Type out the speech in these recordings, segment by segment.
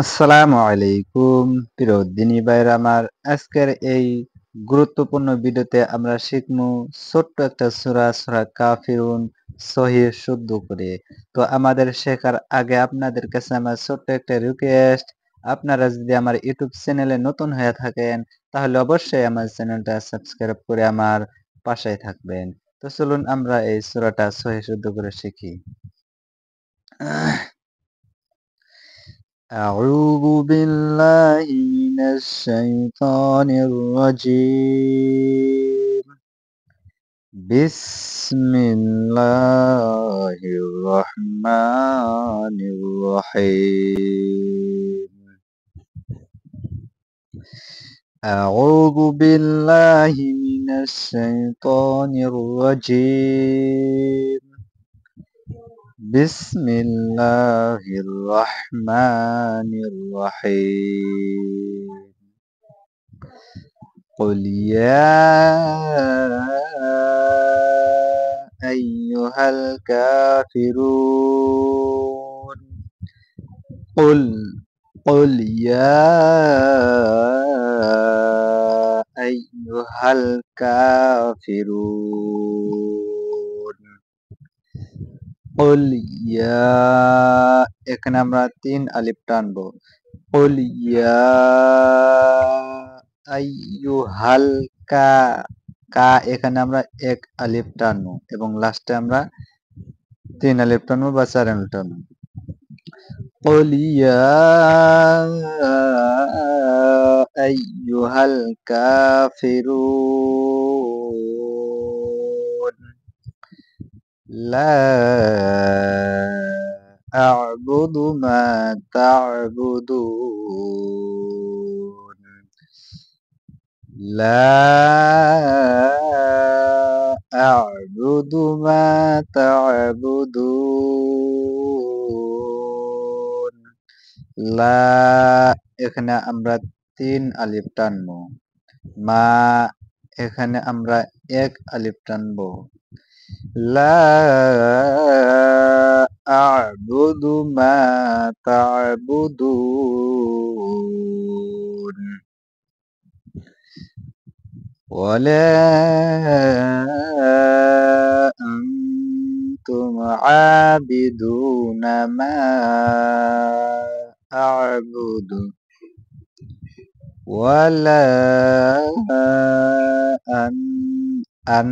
আসসালামু আলাইকুম প্রিয় দিনী ভাইরা আমার। আজকের এই গুরুত্বপূর্ণ ভিডিওতে আমরা শিখবো ছোট্ট একটা সূরা কাফিরুন সহিহ শুদ্ধ করে। তো আমাদের শেখার আগে আপনাদের কাছে আমার ছোট্ট একটা রিকোয়েস্ট, আপনারা যদি আমার ইউটিউব চ্যানেলে নতুন হয়ে থাকেন তাহলে অবশ্যই আমার চ্যানেলটা সাবস্ক্রাইব করে আমার পাশেই থাকবেন। তো চলুন আমরা এই সূরাটা সহিহ শুদ্ধ করে শিখি। أعوذ بالله من الشيطان الرجيم. بسم الله الرحمن الرحيم. أعوذ بالله من الشيطان الرجيم. بسم الله الرحمن الرحيم. قل يا أيها الكافرون. قل يا أيها الكافرون. قل يا এখানে আমরা 3 আলিফ টানবো। قل يا আইয়ুহাল কা কা এখানে আমরা 1 আলিফ টানবো এবং লাস্টে আমরা 3 আলিফ টানবো বা 4 আলিফ টানবো। قل يا أيها الكافرون لا أعبد ما تعبدون لا أعبد ما تعبدون লা এখানে আমরা 3 আলিফ টানবো। মা এখানে আমরা 1 আলিফ টানবো। লা আ'বুদু মা তা'বুদুন ওয়ালা আনতুম আবিদুনা মা আ'বুদু ওয়ালা আন আন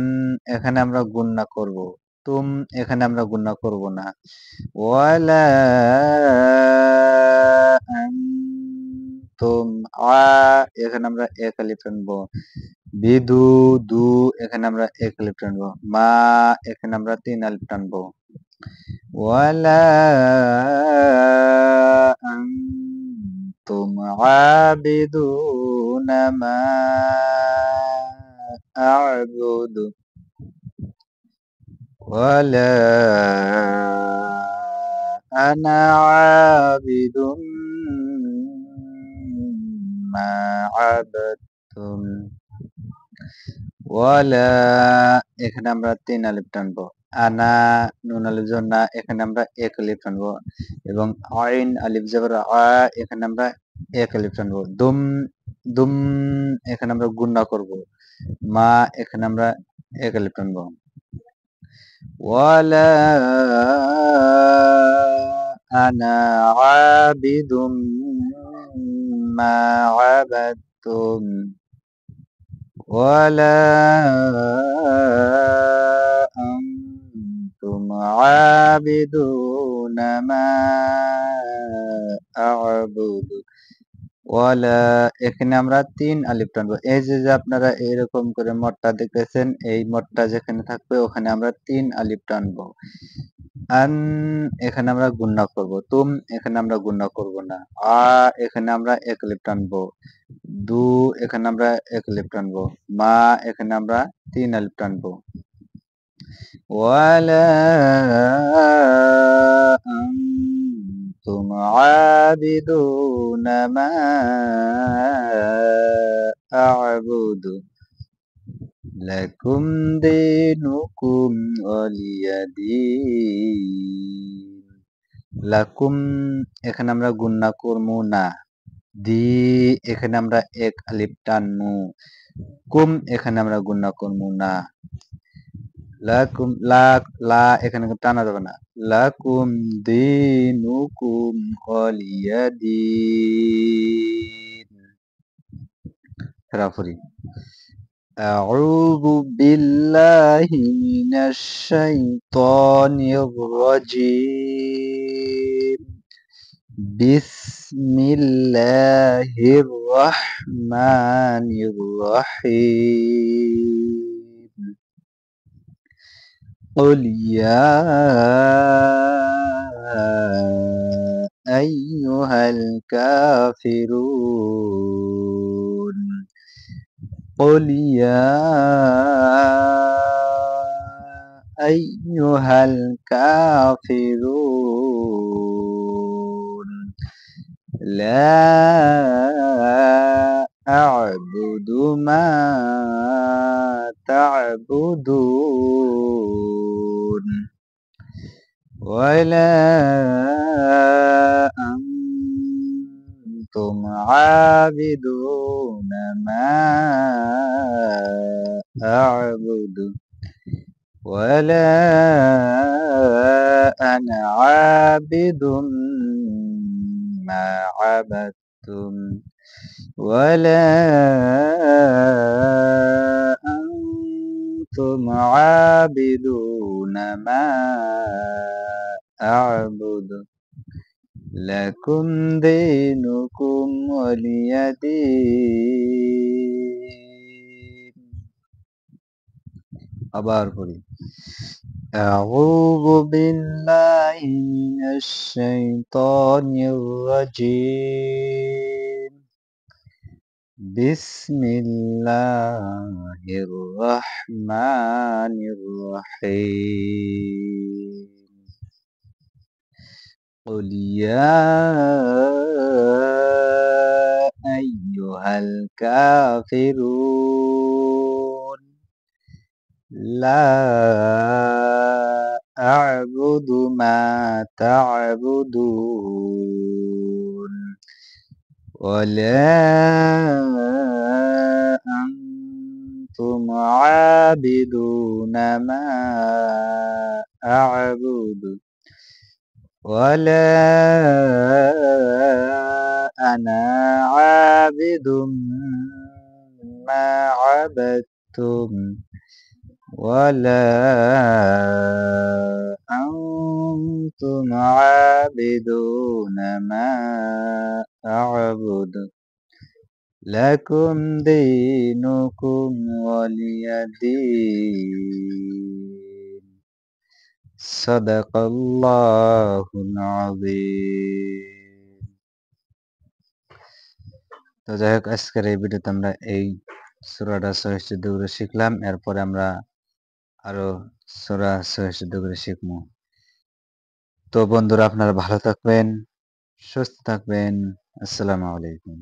এখানে আমরা গুণনা করব। তুম এখানে আমরা গুণনা করব না। ওয়ালা আনতুম এখানে আমরা এক আলিফ টানবো। বিদু দু এখানে আমরা এক আলিফ টানবো। মা এখানে আমরা 3 আলিফ টানবো। ওয়ালা আনতুম আবিদুনা মা আ'বুদু ওয়ালা আনা আবিদুম মা আবাদতুম ওয়ালা এখানে আমরা 3 আলিফ টানবো। আনা নুন আলিফ জবর না এখানে আমরা 1 আলিফ টানবো এবং আইন আলিফ জবর আ এখানে আমরা 1 আলিফ টানবো। দুম দুম এখানে আমরা গুণনা করব। মা এখানে আমরা 1 আলিফ টানবো। ওয়ালা আনা আবিদুম মা আবাদতুম ওয়ালা আনতুম আবিদুনা মা আ'বুদু ওয়ালা এখানে আমরা 3 আলিফ টানবো। এই যে আপনারা এরকম করে মটটা দেখতেছেন, এই মটটা যেখানে থাকবে ওখানে আমরা 3 আলিফ টানবো। আন এখানে আমরা গুণনা করব। তুম এখানে আমরা গুণনা করব না। এখানে আমরা 1 আলিফ টানবো। দু এখানে আমরা 1 আলিফ টানবো। মা এখানে আমরা 3 আলিফ টানবো। ওয়ালা আনতুম আবিদুনা মা আ'বুদু লাকুম দীনুকুম ওয়ালিয়াদিন। লাকুম এখানে আমরা গুণনা করবো না। দি এখানে আমরা এক আলিফ টানমু। কুম এখানে আমরা গুণনা করবো না। লাকুম লা এখানে টানা যাবে না। লাকুম দিনুকুম ওয়ালিয়াদিন। সরাসরি أعوذ بالله من الشيطان الرجيم بسم الله الرحمن الرحيم قل يا أيها الكافرون قل يا أيها الكافرون لا أعبد ما تعبدون ولا أنتم عابدون ما أعبد ولا أنا عابد ما عبدتم ولا أنتم عابدون ما أعبد لكم دينكم ولي دين আবার পড়ি أعوذ بالله من الشيطان الرجيم بسم الله الرحمن الرحيم قل يا أيها الكافرون لا أعبد ما تعبدون ولا أنتم عابدون ما أعبد ولا أنا عابد ما عبدتم ولا أنتم عابدون ما أعبد لكم دينكم ولي دين صدق الله العظيم তো যাই হোক আজকের এই ভিডিওতে আমরা এই সূরাটা সহিষ্ণুতা করে শিখলাম এরপরে আমরা আরো সূরা সহিষ্ণুতা করে শিখবো তো বন্ধুরা আপনারা ভালো থাকবেন সুস্থ থাকবেন আসসালামু আলাইকুম